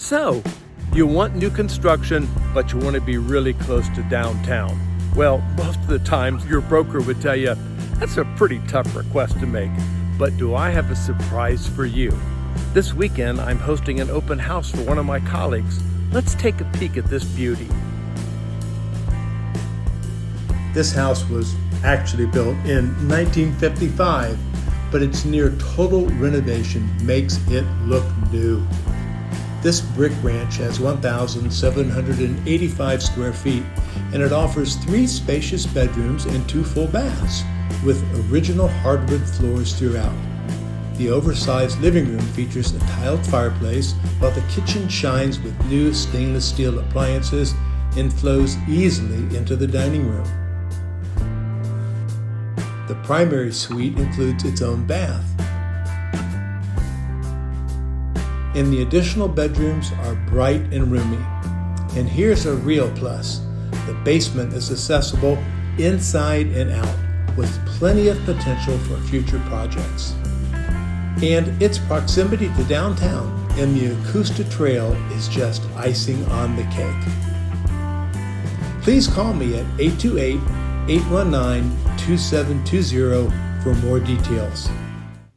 So, you want new construction, but you want to be really close to downtown. Well, most of the times your broker would tell you, that's a pretty tough request to make. But do I have a surprise for you? This weekend, I'm hosting an open house for one of my colleagues. Let's take a peek at this beauty. This house was actually built in 1955, but its near total renovation makes it look new. This brick ranch has 1,785 square feet, and it offers 3 spacious bedrooms and 2 full baths, with original hardwood floors throughout. The oversized living room features a tiled fireplace, while the kitchen shines with new stainless steel appliances and flows easily into the dining room. The primary suite includes its own bath. And the additional bedrooms are bright and roomy. And here's a real plus. The basement is accessible inside and out, with plenty of potential for future projects. And its proximity to downtown and the Acosta Trail is just icing on the cake. Please call me at 828-819-2720 for more details.